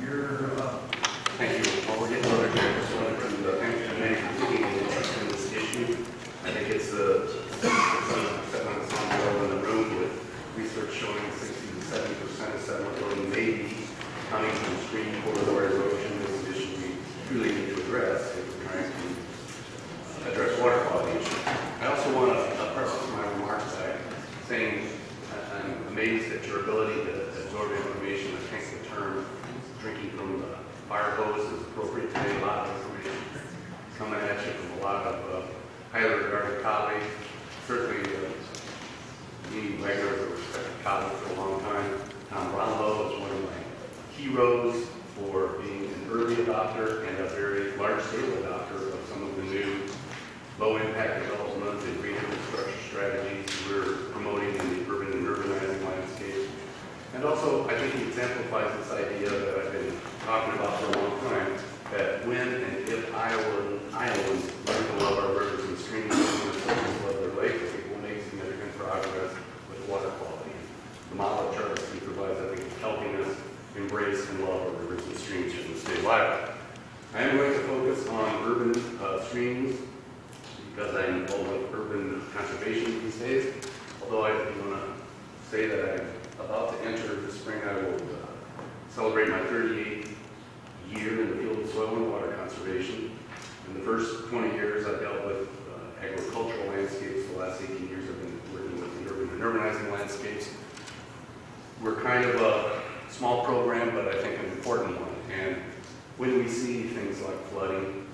You're up. Thank you. While we're getting started here, I just wanted to thank the committee for taking an interest in this issue. I think it's stepping on the sound in the room with research showing 60 to 70% of sediment loading may be coming from stream corridor erosion. This is an issue we really need to address if we're trying to address water quality issues. I also want to preface my remarks by saying I'm amazed at your ability to absorb information. I think the term drinking from the fire hose is appropriate today. A lot of information coming at you from a lot of highly regarded colleagues. Certainly, me, Wagner, is a respected colleague for a long time. Tom Brownlow is one of my heroes for being an early adopter and a very large-scale adopter of some of the new low-impact development and green infrastructure strategies we're promoting in the urban and urbanizing landscape. And also, I think he exemplifies this idea that I've been talking about for a long time, that when and if Iowans learn to love our rivers and streams and love their lakes, I think we'll make significant progress with water quality. The model chart he provides, I think, is helping us embrace and love our rivers and streams here in the state of Iowa. I am going to focus on urban streams because I'm involved with urban conservation these days. Although I want to say that I'm about to enter this spring, I will celebrate my 38th year in the field of soil and water conservation. In the first 20 years, I've dealt with agricultural landscapes. The last 18 years, I've been working with the urban and urbanizing landscapes. We're kind of a small program, but I think an important one. And when we see things like flooding,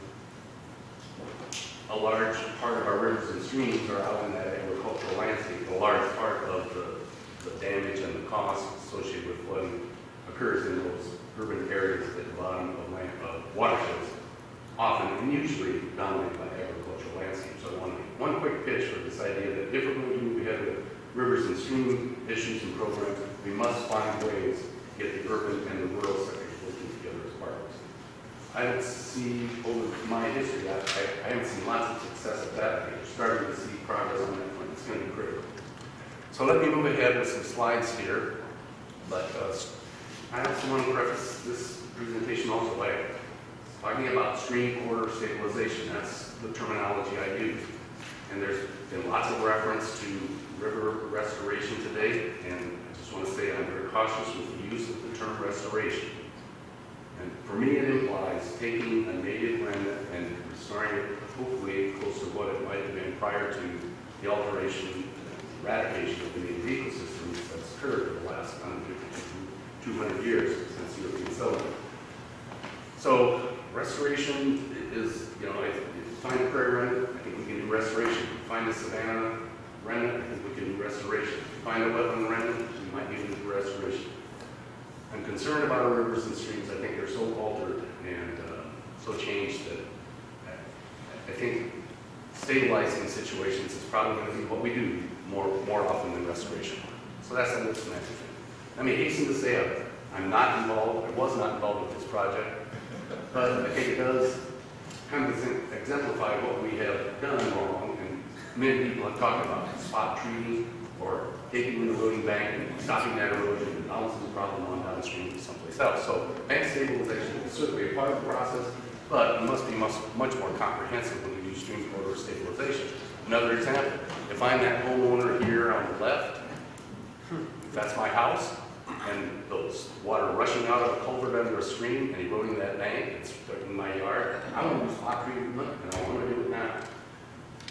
a large part of our rivers and streams are out in that agricultural landscape. A large part of the damage and the cost associated with flooding occurs in those urban areas at the bottom of watersheds, often and usually dominated by agricultural landscapes. So I want to make one quick pitch for this idea that if we're going to move ahead with rivers and stream issues and programs, we must find ways to get the urban and the rural sectors working together as partners. I don't see, over my history, I haven't seen lots of success at that. We're starting to see progress on that front. It's going to be critical. So let me move ahead with some slides here. But I also want to preface this presentation also by talking about stream corridor stabilization. That's the terminology I use. And there's been lots of reference to river restoration today. And I just want to say I'm very cautious with the use of the term restoration. And for me, it implies taking a native remnant and restoring it, hopefully close to what it might have been prior to the alteration and eradication of the native ecosystems that's occurred in the last 150 to 200 years since European settlement. So restoration is, you find a prairie remnant, I think we can do restoration. Find a savanna remnant, I think we can do restoration. Find a wetland remnant, we might be able to do restoration. I'm concerned about our rivers and streams. I think they're so altered and so changed that I think stabilizing situations is probably going to be what we do more often than restoration. So that's the next thing. Let me hasten to say I'm not involved, I was not involved with this project, but I think it does kind of exemplify what we have done wrong, and many people have talked about spot treating or taking an eroding bank and stopping that erosion and balancing the problem on downstream to someplace else. So bank stabilization is certainly a part of the process, but it must be much more comprehensive when we do stream corridor stabilization. Another example, if I'm that homeowner here on the left, if that's my house, and those water rushing out of a culvert under a stream and eroding that bank, it's in my yard, I want to do spot treatment, and I want to do it now.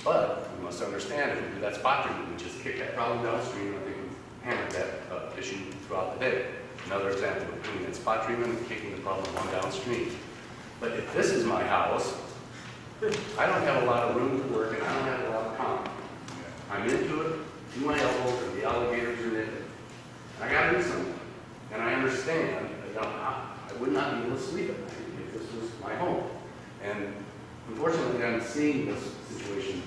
But we must understand if we do that spot treatment, we just kick that problem downstream. I think we've hammered that issue throughout the day. Another example of doing that spot treatment and kicking the problem on downstream. But if this is my house, I don't have a lot of room to work and I don't have a lot of concrete. I'm into it, to my elbows, and the alligators are in it. And I got to do something. And I understand that I would not be able to sleep at night if this was my home. And unfortunately, I'm seeing this situation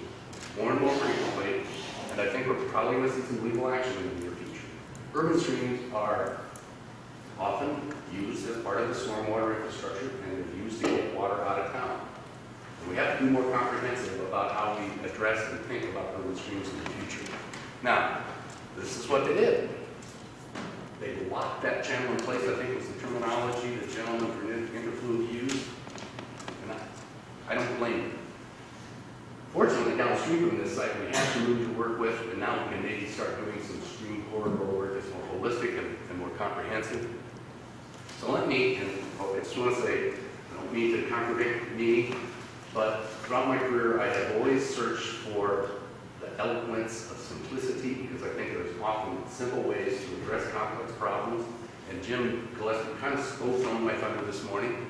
more and more frequently, and I think we're probably going to see some legal action in the near future. Urban streams are often used as part of the stormwater infrastructure and they're used to get water out of town. And we have to be more comprehensive about how we address and think about urban streams in the future. Now, this is what they did. They locked that channel in place, I think was the terminology the gentleman from Interfluid used. And I don't blame him. Fortunately, downstream from this site, we have some room to work with, and now we can maybe start doing some stream corridor work that's more holistic and more comprehensive. So let me, and I just want to say, I don't mean to contradict me, but throughout my career, I have always searched for the eloquence of simplicity, because I think there's often simple ways to address complex problems. And Jim Gillespie kind of stole some of my thunder this morning,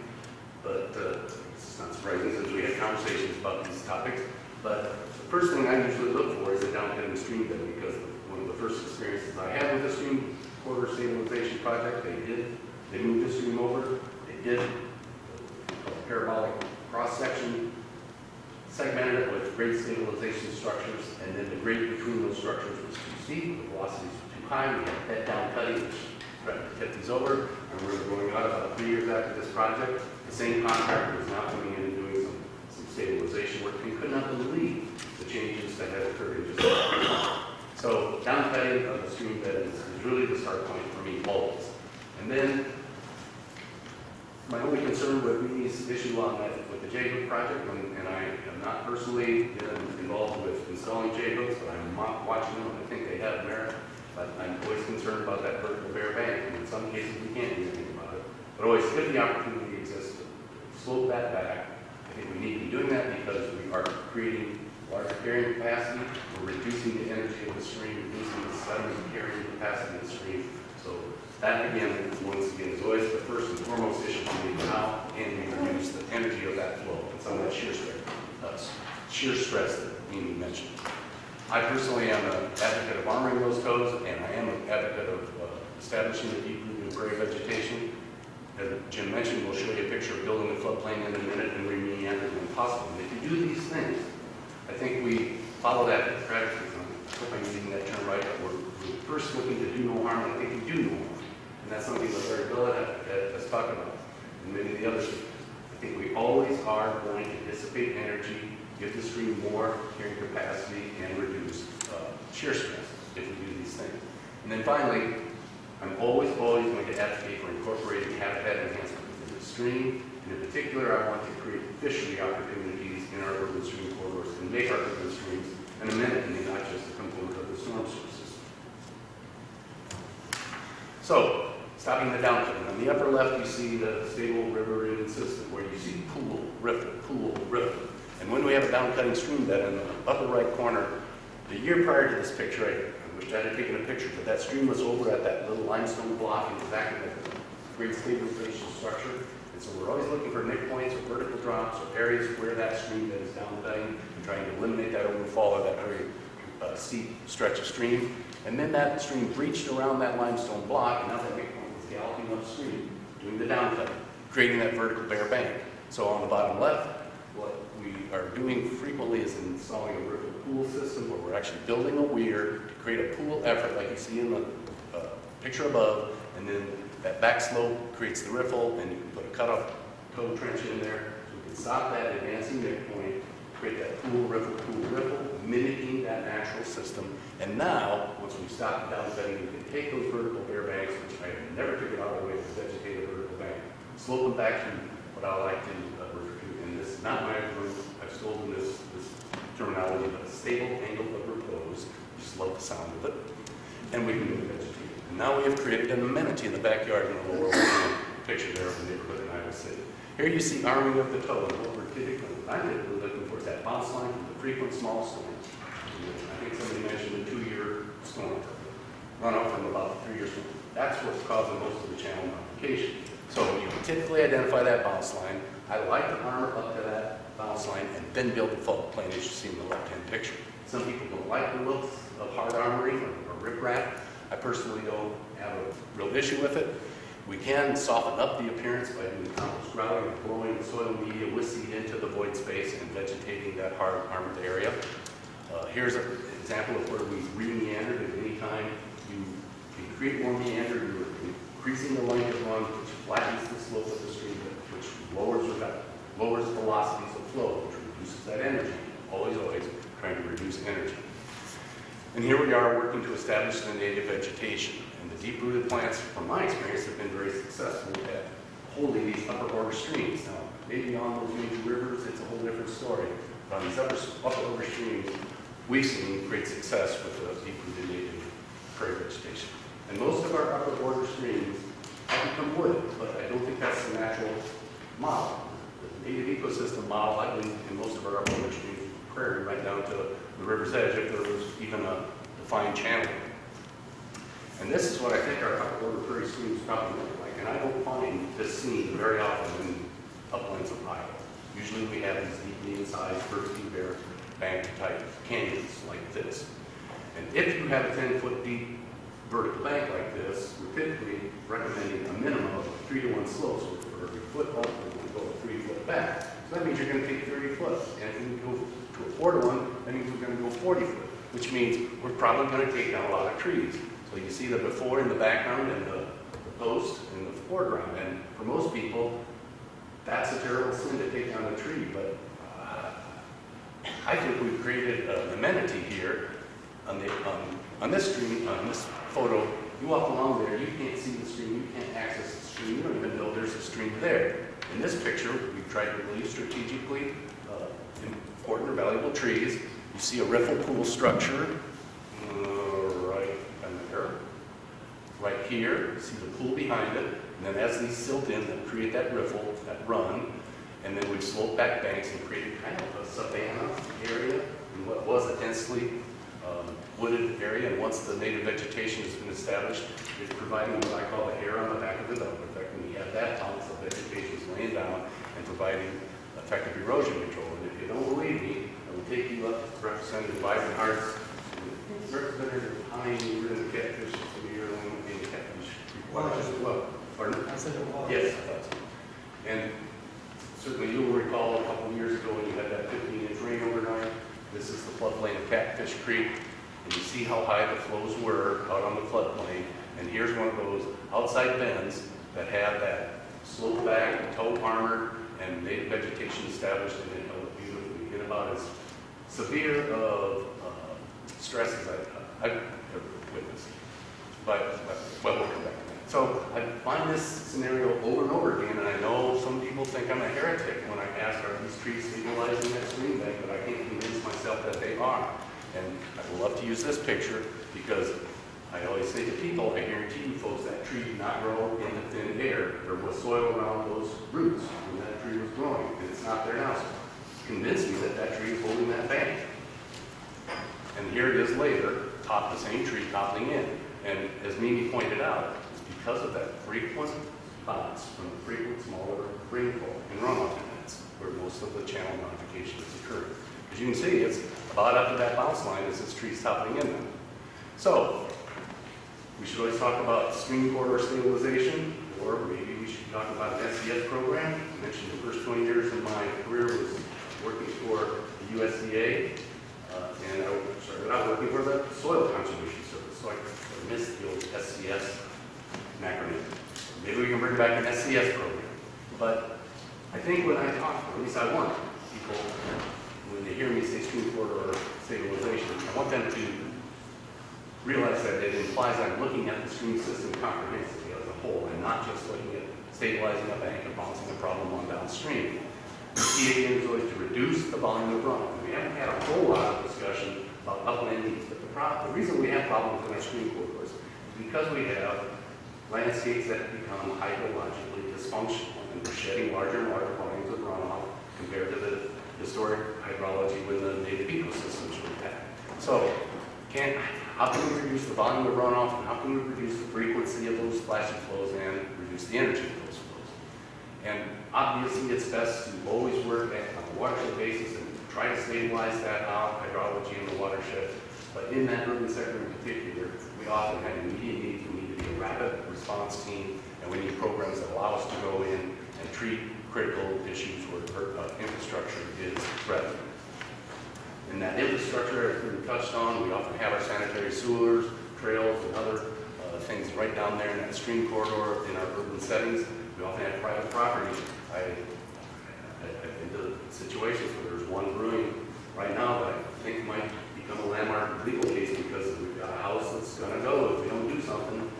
but it's not surprising since we had conversations about these topics. But the first thing I usually look for is a down-cutting stream bed, because one of the first experiences I had with the stream corridor stabilization project, they moved the stream over, they did a parabolic cross-section, segmented it with grade stabilization structures, and then the grade between those structures was too steep, the velocities were too high, we had bed down cutting, which threatened to tip these over. I remember going out about 3 years after this project, the same contractor was now coming in and doing some stabilization work, and could not believe the changes that had occurred in just a few months. So down cutting of the stream bed is really the start point for me always. And then my only concern would be this issue on that with the J-hook project, and I am not personally involved with installing J-hooks, but I'm watching them. I think they have merit, but I'm always concerned about that vertical bare bank, and in some cases we can't do anything about it. But always, if the opportunity exists to slope that back, I think we need to be doing that because we are creating larger carrying capacity, we're reducing the energy of the stream, reducing the sediment carrying capacity of the stream. So that, again, once again, is always the first and foremost issue for me. How can we reduce the energy of that flow and some of that shear stress that Amy mentioned? I personally am an advocate of armoring those toes, and I am an advocate of establishing a deep root prairie vegetation. As Jim mentioned, we'll show you a picture of building a floodplain in a minute and re-meander when possible. And if you do these things, I think we follow that practice. I hope I'm using that term right, but we're first looking to do no harm, and I think we do no harm. And that's something that Larry Bill has talked about, and many of the others. I think we always are going to dissipate energy, give the stream more carrying capacity, and reduce shear stress if we do these things. And then finally, I'm always going to advocate for incorporating habitat enhancement within the stream. And in particular, I want to create fishery opportunities in our urban stream corridors and make our urban streams an amenity, not just a component of the storm sewer system. So, stopping the downcutting. On the upper left, you see the stable river ravine system where you see pool, riffle, pool, riffle. And when we have a downcutting stream bed in the upper right corner, the year prior to this picture, I wish I had taken a picture, but that stream was over at that little limestone block and was acting as a grade stabilization structure. And so we're always looking for nick points or vertical drops or areas where that stream bed is downcutting and trying to eliminate that overfall of that very steep stretch of stream. And then that stream breached around that limestone block, and now that nick point was galloping upstream, doing the downcutting, creating that vertical bare bank. So on the bottom left, what we are doing frequently is installing a river pool system where we're actually building a weir to create a pool effort like you see in the picture above, and then that back slope creates the riffle, and you can put a cutoff toe trench in there so we can stop that advancing nick point, create that pool, riffle, mimicking that natural system. And now, once we stop the downcutting, we can take those vertical bare banks, which I have never figured out a way to vegetate a vertical bank, slope them back to what I like to refer to, and this is not my group, I've stolen this terminology, but stable angle of repose, just love the sound of it, and we can do the vegetation. And now we have created an amenity in the backyard in the lower picture there of the neighborhood in Iowa City. Here you see arming of the toe, and what I'm typically looking for is that bounce line from the frequent small storms. I think somebody mentioned the 2-year storm, runoff from about the 3-year storm. That's what's causing most of the channel modification. So you typically identify that bounce line. I like to armor up to that bounce line and then build the floodplain as you see in the left-hand picture. Some people don't like the looks of hard armoring or riprap. I personally don't have a real issue with it. We can soften up the appearance by doing compost grouting and blowing the soil media with seed into the void space and vegetating that hard armored area. Here's an example of where we re-meandered. At any time you can create more meander, you're increasing the length of run, which flattens the slope of the stream, which lowers velocities of flow, which reduces that energy. Always trying to reduce energy. And here we are working to establish the native vegetation. And the deep-rooted plants, from my experience, have been very successful at holding these upper order streams. Now, maybe on those major rivers, it's a whole different story. But on these upper order streams, we've seen great success with the deep-rooted native prairie vegetation. And most of our upper order streams have become wood, but I don't think that's the natural model. The native ecosystem model, I think, in most of our upper order streams, prairie right down to the river's edge, if there was even a defined channel. And this is what I think our upper order prairie streams probably look like. And I don't find this scene very often in uplands of Iowa. Usually we have these deep medium-sized vertically bare bank type canyons like this. And if you have a 10-foot deep vertical bank like this, we're typically recommending a minimum of 3-to-1 slope. So for every foot up, we're going to go 3 foot back. So that means you're going to take 30 foot. And if we go to a 4-to-1, that means we're going to go 40 foot, which means we're probably going to take down a lot of trees. So you see the before in the background and the post in the foreground. And for most people, that's a terrible sin to take down a tree. But I think we've created an amenity here on this stream, on this photo. You walk along there, you can't see the stream, you can't access the stream, you don't even know there's a stream there. In this picture, we've tried to relieve strategically important or valuable trees. You see a riffle pool structure right there. Right here, you see the pool behind it, and then as these silt in, they create that riffle, that run, and then we've sloped back banks and created kind of a savanna area in what was a densely wooded area. And once the native vegetation has been established, it's providing what I call the hair on the back of the dog effect. When you have that tons of vegetation is laying down and providing effective erosion control. And if you don't believe me, I will take you up to Representative Vibrant Hearts. Representative Pine, we're in the catfish for the year long in catfish waters as well. Pardon? I said it was. Yes, I thought so. And certainly you'll recall a couple of years ago when you had that 15-inch rain overnight. This is the floodplain of Catfish Creek. And you see how high the flows were out on the floodplain. And here's one of those outside bends that have that slope back, toe armored, and native vegetation established in it beautifully. In about as severe of stress as I've ever witnessed. But we'll come back to that. So I find this scenario over and over again, and I know some people think I'm a heretic when I ask, are these trees stabilizing that stream bank, but I can't convince myself that they are. And I would love to use this picture because I always say to people, I guarantee you folks, that tree did not grow in the thin air. There was soil around those roots when that tree was growing, and it's not there now. So convince me that that tree is holding that bank. And here it is later, the same tree toppling in. And as Mimi pointed out, it's because of that frequent bounce from the frequent smaller rainfall and runoff events where most of the channel modification is occurring. As you can see, it's about up to that bounce line as this tree's toppling in them. So, we should always talk about stream corridor stabilization, or maybe we should talk about an SCS program. I mentioned the first 20 years of my career was working for the USDA, and I started out working for the Soil Conservation Service, so I missed the old SCS acronym. Maybe we can bring back an SCS program. But I think when I talk, or at least I want people, when they hear me say stream corridor stabilization, I want them to realize that it implies I'm looking at the stream system comprehensively as a whole, and not just looking at stabilizing a bank and bouncing the problem on downstream. The key again is always to reduce the volume of runoff. We haven't had a whole lot of discussion about upland needs, but the reason we have problems with our stream corridors is because we have landscapes that become hydrologically dysfunctional, and we're shedding larger and larger volumes of runoff compared to the historic hydrology when the native ecosystems were intact. So, how can we reduce the volume of runoff, and how can we reduce the frequency of those flashing flows and reduce the energy of those flows? And obviously it's best to always work on a watershed basis and try to stabilize that hydrology in the watershed. But in that urban sector in particular, we often have immediate needs. We need to be a rapid response team, and we need programs that allow us to go in and treat critical issues where infrastructure is threatened. And that infrastructure, as we touched on, we often have our sanitary sewers, trails, and other things right down there in that stream corridor in our urban settings. We often have private property. I've been to situations where there's one brewing right now that I think might become a landmark legal case because we've got a house that's going to go if we don't do something.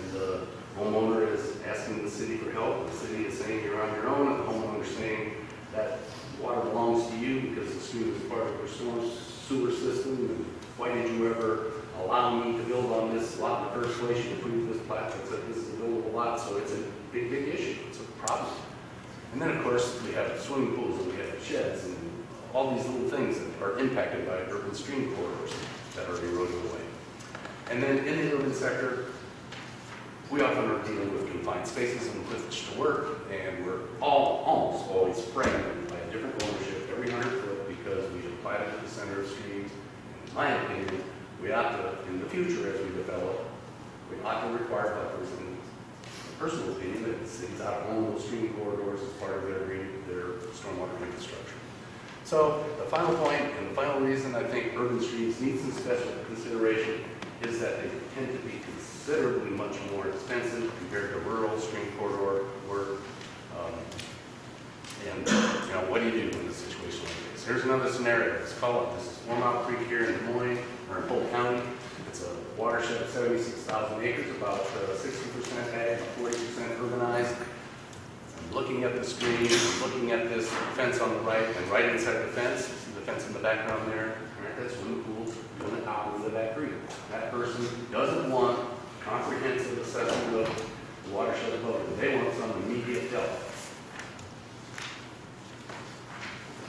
and the homeowner is asking the city for help. The city is saying you're on your own, and the homeowner is saying that water belongs to you because the stream is part of your storm sewer system, and why did you ever allow me to build on this lot in the first place? You approved this plat that said this is a buildable lot, so it's a big, big issue. It's a problem. And then, of course, we have swimming pools, and we have sheds, and all these little things that are impacted by urban stream corridors that are eroding away. And then in the urban sector, we often are dealing with confined spaces in which to work, and we're almost always fragmented by a different ownership every 100 foot because we apply it to the center of streams. In my opinion, we ought to, in the future as we develop, we ought to require buffers, and in personal opinion, that the cities ought to own those stream corridors as part of their stormwater infrastructure. So the final point and the final reason I think urban streams need some special consideration is that they tend to be considerably much more expensive compared to rural stream corridor work. And what do you do in a situation like this? Here's another scenario. Let's call it, this is Warmouth Creek here in Des Moines, or in Polk County. It's a watershed of 76,000 acres, about 60% ag, 40% urbanized. I'm looking at the stream, I'm looking at this fence on the right, and right inside the fence, you see the fence in the background there? Right, that's swimming pools on the top of that creek. That person doesn't want comprehensive assessment of the watershed above them. They want some immediate help.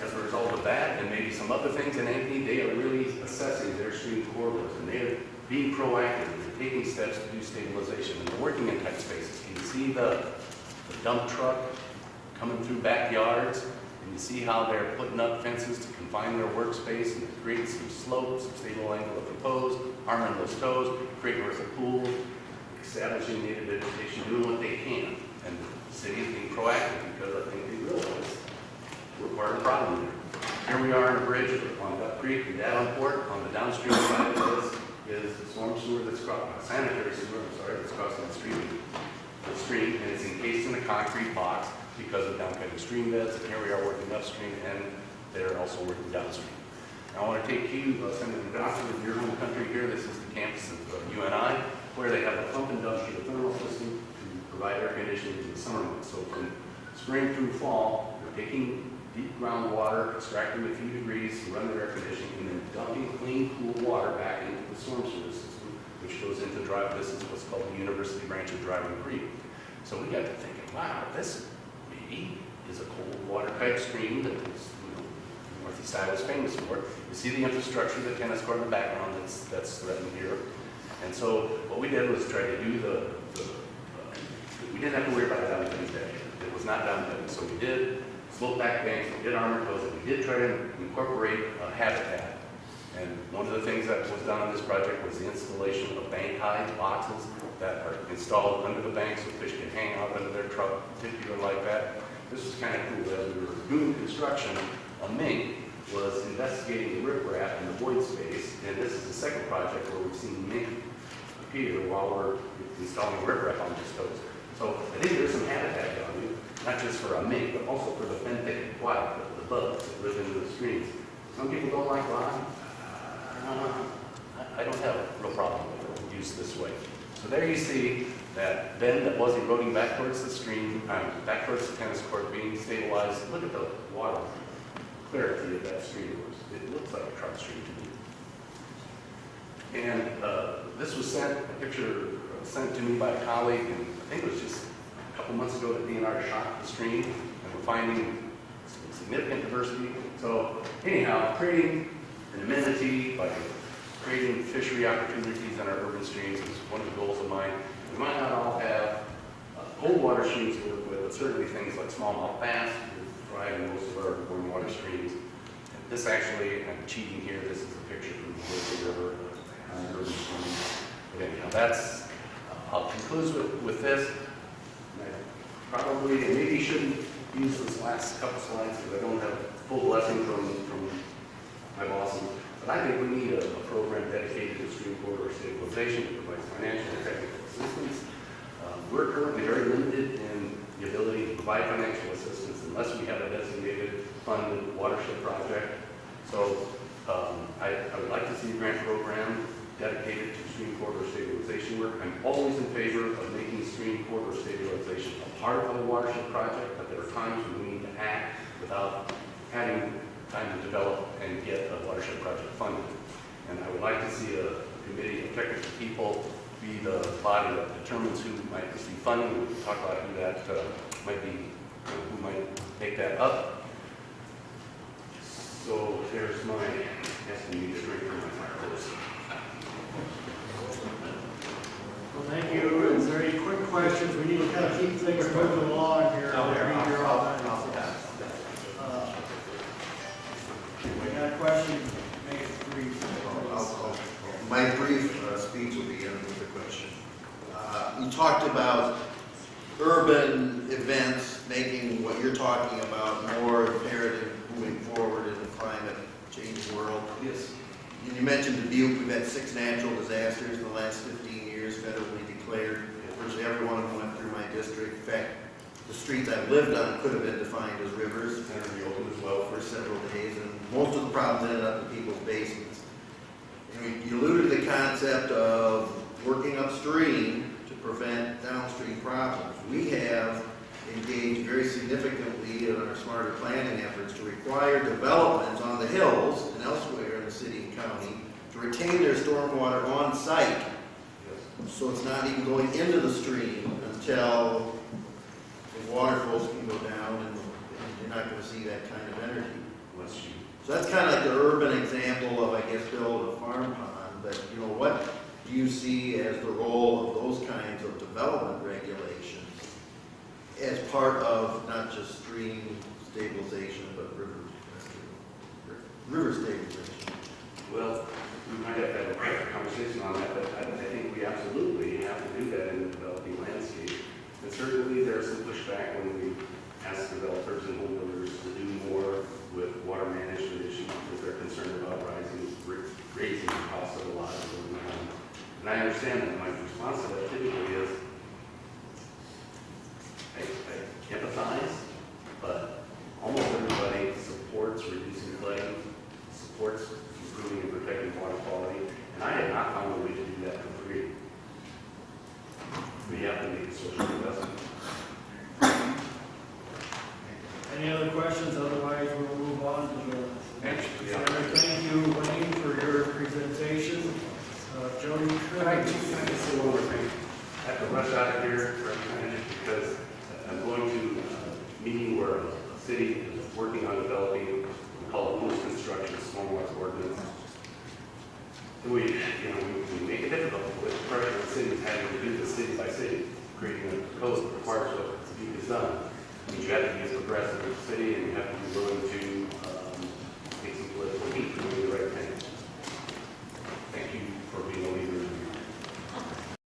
As a result of that, and maybe some other things in Ankeny, they are really assessing their stream corridors, and they are being proactive and taking steps to do stabilization. And they're working in tight spaces. Can you see the dump truck coming through backyards? And you see how they're putting up fences to confine their workspace and create some slopes, some stable angle of proposed, arming those toes, creating earthen pools, establishing native vegetation, doing what they can. And the city is being proactive because I think they realize we're part of the problem there. Here we are on a bridge on Duck Creek in Davenport. On the downstream side of this is the storm sewer that's crossing, sanitary sewer, that's crossing the stream, and it's encased in a concrete box because of downcutting stream beds. And here we are working upstream, and they're also working downstream. Now, I want to take you, Senator Johnson, in your home country here. This is the campus of UNI, where they have a pump and dump geothermal system to provide air conditioning in the summer months. So from spring through fall, they're taking deep groundwater, extracting a few degrees to run their air conditioning, and then dumping clean, cool water back into the storm sewer system, which goes into this is what's called the University Branch of Driving Creek. So we got to thinking, wow, this maybe is a cold water type stream that is, Northeast Iowa is famous for. You see the infrastructure, the tennis court in the background that's threatened here. And so what we did was try to do we didn't have to worry about the downcutting today. It was not downcutting, so we did slope back banks, we did armor toes, and we did try to incorporate a habitat. And one of the things that was done on this project was the installation of bank hide boxes that are installed under the bank so fish can hang out under their truck, particularly like that. This was kind of cool. As we were doing construction, a mink was investigating the riprap in the void space, and this is the second project where we've seen mink appear while we're installing riprap on these toes. So I think there's some habitat value, not just for a mink, but also for the benthic quiet, the bugs that live in the streams. Some people don't like lime. I don't have a real problem with it used this way. So there you see that bend that was eroding back towards the stream, back towards the tennis court being stabilized. Look at the water clarity of that stream. It looks like a trout stream to me. And this was a picture sent to me by a colleague, and I think it was just a couple months ago that DNR shot the stream, and we're finding some significant diversity. So anyhow, creating an amenity by creating fishery opportunities in our urban streams is one of the goals of mine. We might not all have cold water streams to work with, but certainly things like smallmouth bass thrive in most of our warm water streams. And this actually, I'm cheating here, this is a picture from the Missouri River on urban streams. But anyhow, that's, I'll conclude with this. I probably, maybe shouldn't use this last couple slides because I don't have full blessing from my bosses. But I think we need a program dedicated to stream corridor stabilization that provides financial and technical assistance. We're currently very limited in the ability to provide financial assistance unless we have a designated funded watershed project. So I would like to see a grant program dedicated to stream corridor stabilization work. I'm always in favor of making stream corridor stabilization a part of a watershed project, but there are times when we need to act without having time to develop and get a watershed project funded. And I would like to see a committee of technical people be the body that determines who might receive funding. We can talk about who that might be, who might make that up. So there's my asking you to drink from my fire hose. Well, thank you. Is there any quick questions? We need to kind of keep things moving along here. We got a question, make it brief. My brief speech will begin with a question. You talked about urban events making what you're talking about more imperative moving forward in the climate change world. Yes. And you mentioned Dubuque. We've had 6 natural disasters in the last 15 years, federally declared. Virtually every one of them went through my district. In fact, the streets I've lived on could have been defined as rivers. And reopened as well For several days, and most of the problems ended up in people's basements. And you alluded to the concept of working upstream to prevent downstream problems. We have engaged very significantly in our smarter planning efforts to require developments on the hills and elsewhere in the city and county to retain their stormwater on site. Yes. So it's not even going into the stream until the water flows can go down, and you're not going to see that kind of energy. Bless you. So that's kind of like the urban example of, I guess, build a farm pond. But you know, what do you see as the role of those kinds of development regulations as part of not just stream stabilization, but river stabilization? Well, we might have to have a private conversation on that, but I think we absolutely have to do that in the developing landscape. And certainly there's some pushback when we ask developers and home builders to do more with water management issues because they're concerned about raising the cost of a lot of them. And I understand that. My response to that typically is, I empathize, but almost everybody supports reducing flooding, supports improving and protecting water quality, and I have not found a way to do that for free. We have to make a social investment. Any other questions? Otherwise, we'll move on to the next Yeah. presenter. Thank you, Wayne, for your presentation. Jody, Can I just say one more thing? I have to rush out of here for a minute because I'm going to a meeting where a city is working on developing, we call it loose construction stormwater ordinance. And we make it difficult with pressure on cities having to do this city by city, creating a code that requires what Dubuque has done. I mean, you have to be as progressive